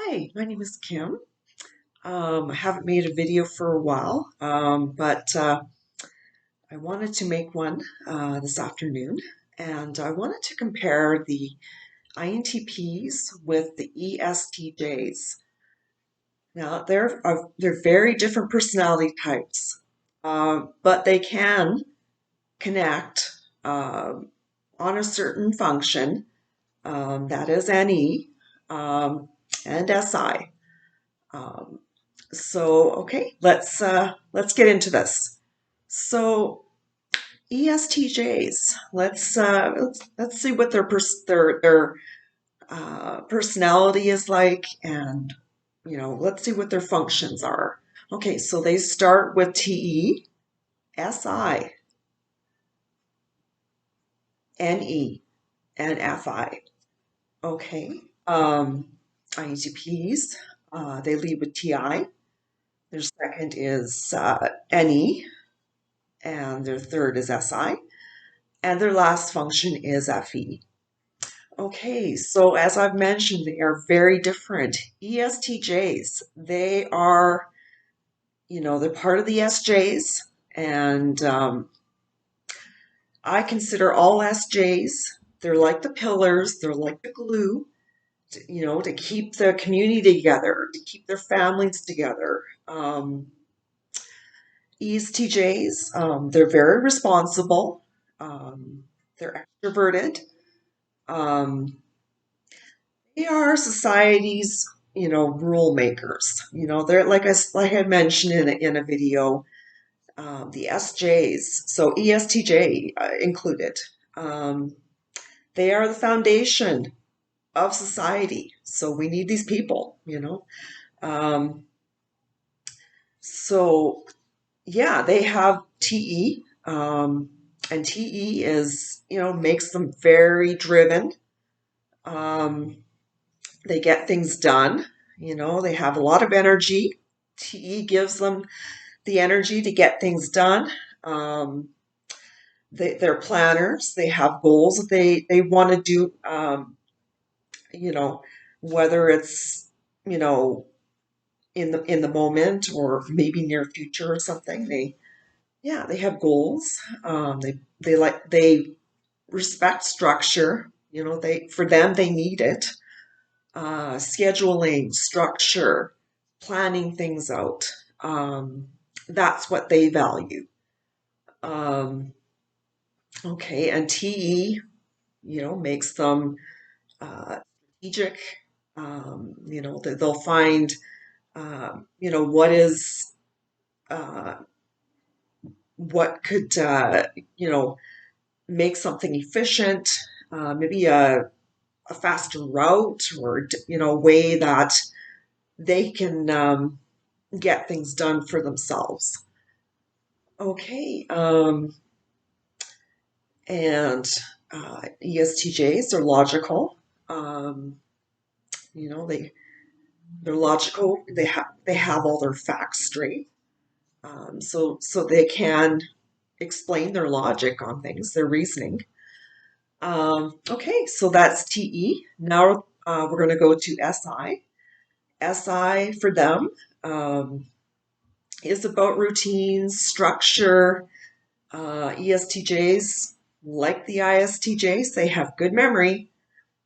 Hi, my name is Kim. I haven't made a video for a while, but I wanted to make one this afternoon, and I wanted to compare the INTPs with the ESTJs. Now, they're very different personality types, but they can connect on a certain function, that is NE and SI. Um, okay, let's get into this. So ESTJs, let's see what their personality is like, and let's see what their functions are. Okay, so they start with TE, SI, NE, and FI. Okay, INTPs, they lead with TI. Their second is NE, and their third is SI, and their last function is FE. Okay, so as I've mentioned, they are very different. ESTJs, they are, they're part of the SJs, and I consider all SJs, they're like the pillars, they're like the glue, to keep the community together, to keep their families together. ESTJs, they're very responsible, they're extroverted. Um, they are society's, rule makers. They're like I mentioned in a video, the SJs, so ESTJ included. Um, they are the foundation of society, so we need these people. Um, so yeah, they have TE, and TE is, makes them very driven. Um, They get things done. They have a lot of energy. TE gives them the energy to get things done. They're planners. They have goals that they want to do, you know, whether it's, you know, in the moment or maybe near future or something. They have goals. They respect structure. For them, they need it. Scheduling, structure, planning things out. That's what they value. Um, okay, and TE, makes them strategic. They'll find, uh, what could, make something efficient, maybe a faster route or, a way that they can get things done for themselves. Okay, and ESTJs are logical. Um, you know, they they're logical. They have all their facts straight. So they can explain their logic on things, their reasoning. Okay, so that's TE. Now we're going to go to SI. SI for them is about routines, structure. ESTJs, like the ISTJs, they have good memory,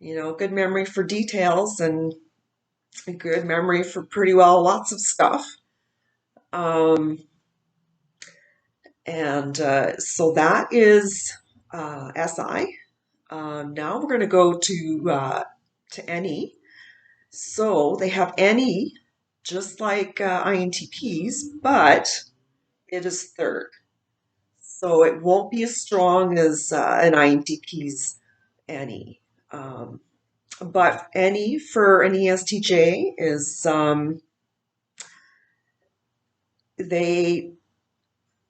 good memory for details and a good memory for pretty well lots of stuff. Um, and so that is SI. Now we're going to go to NE. So they have NE just like INTPs, but it is third. So it won't be as strong as an INTP's NE. Um, but NE for an ESTJ is they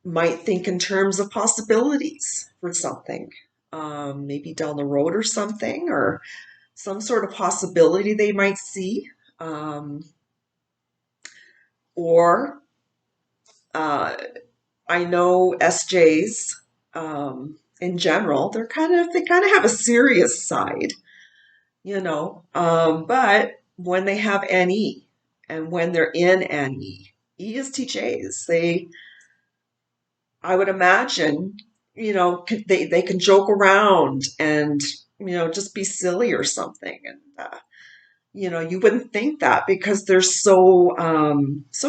might think in terms of possibilities for something, maybe down the road or something, or some sort of possibility they might see. Um, or I know SJs in general, they kind of have a serious side, but when they have NE and when they're in NE. ESTJs, I would imagine, they can joke around and, just be silly or something. And, you wouldn't think that because they're so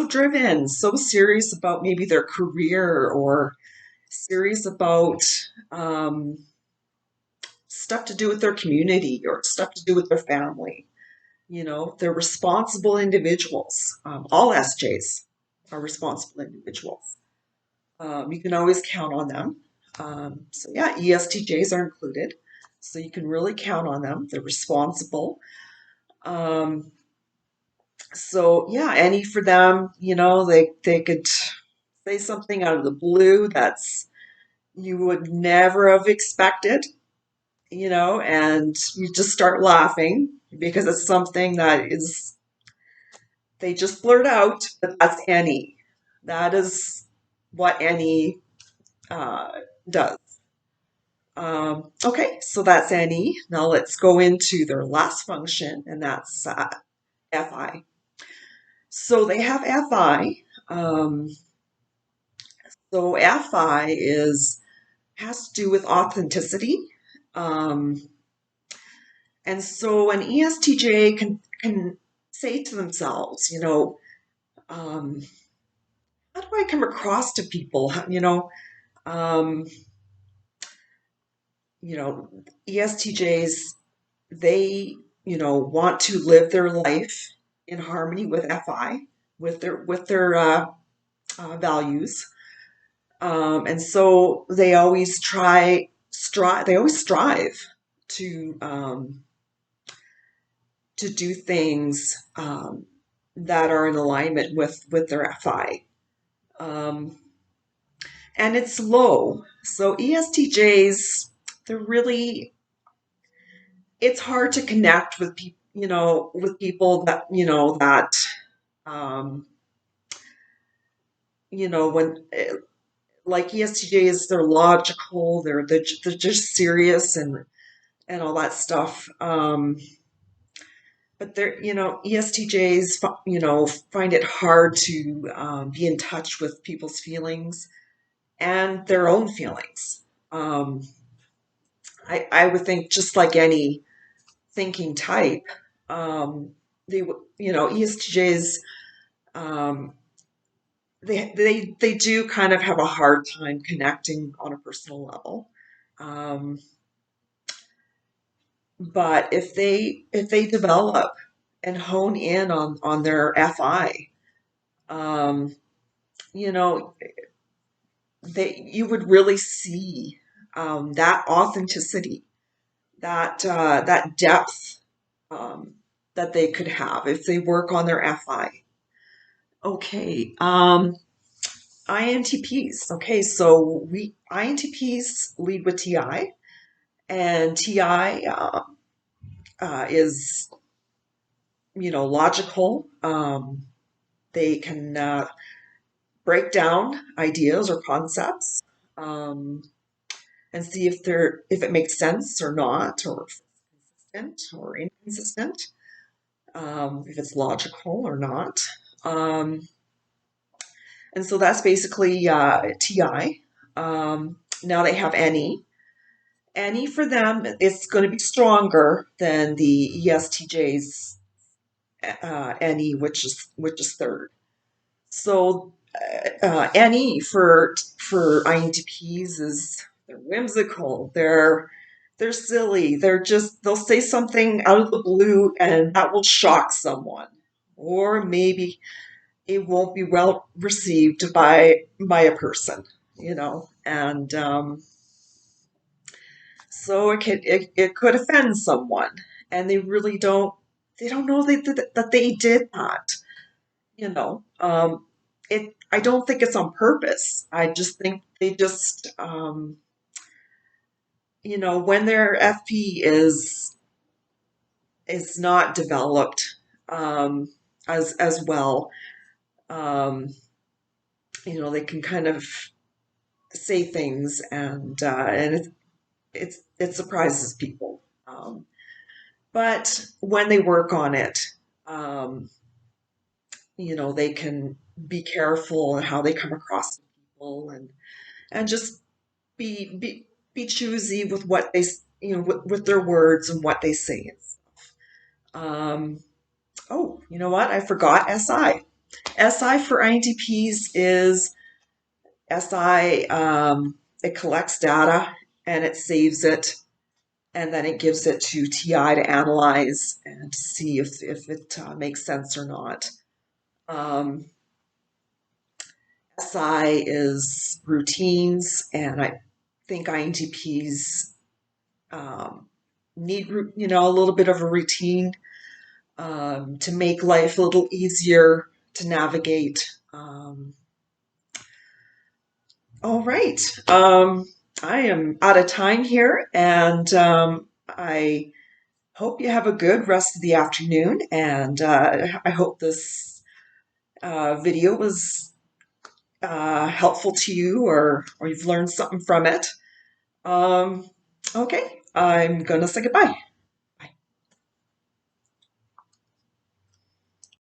driven, so serious about maybe their career or serious about um, stuff to do with their community or stuff to do with their family. They're responsible individuals. All SJs are responsible individuals. You can always count on them. So yeah, ESTJs are included. So you can really count on them. They're responsible. Um, so yeah, any for them, they could say something out of the blue that's you would never have expected, and you just start laughing because it's something that is they just blurt out, but that's any. That is what any uh, does. Okay, so that's any. Now let's go into their last function, and that's FI. So they have FI. So FI has to do with authenticity. Um, and so an ESTJ can say to themselves, um, how do I come across to people? Um, ESTJs, they, want to live their life in harmony with FI, with their values. And so they always strive to do things that are in alignment with their FI. Um, and it's low. So ESTJs, they're really, it's hard to connect with people, with people that, um, when like ESTJs, they're logical, they're just serious and all that stuff. But they're, ESTJs, find it hard to be in touch with people's feelings and their own feelings. Um, I would think just like any thinking type, um, ESTJs, um, they do kind of have a hard time connecting on a personal level. Um, but if they develop and hone in on their FI, um, you know, you would really see that authenticity, that depth um, that they could have if they work on their FI. Okay, INTPs. Okay, so we INTPs lead with TI, and TI is logical. They can break down ideas or concepts um, and see if it makes sense or not, or if it's consistent or inconsistent, if it's logical or not. Um, and so that's basically TI. Now they have any. Any for them, it's going to be stronger than the ESTJ's any, which is third. So NE for INTPs is they're whimsical, they're silly, they'll say something out of the blue and that will shock someone, or maybe it won't be well received by a person, and so it could offend someone, and they don't know that they did that. you know I don't think it's on purpose. I just think they just when their FP is not developed as well, um they can kind of say things, and it surprises people, but when they work on it, Um, they can be careful in how they come across to people, and just be be be choosy with what they with their words and what they say. Um, oh, you know what? I forgot SI. SI for INTPs is SI. It collects data and it saves it, and then it gives it to TI to analyze and to see if it makes sense or not. Um, SI is routines, and I think INTPs need a little bit of a routine to make life a little easier to navigate. All right. I am out of time here, and I hope you have a good rest of the afternoon. And I hope this video was helpful to you, or you've learned something from it. Okay, I'm going to say goodbye.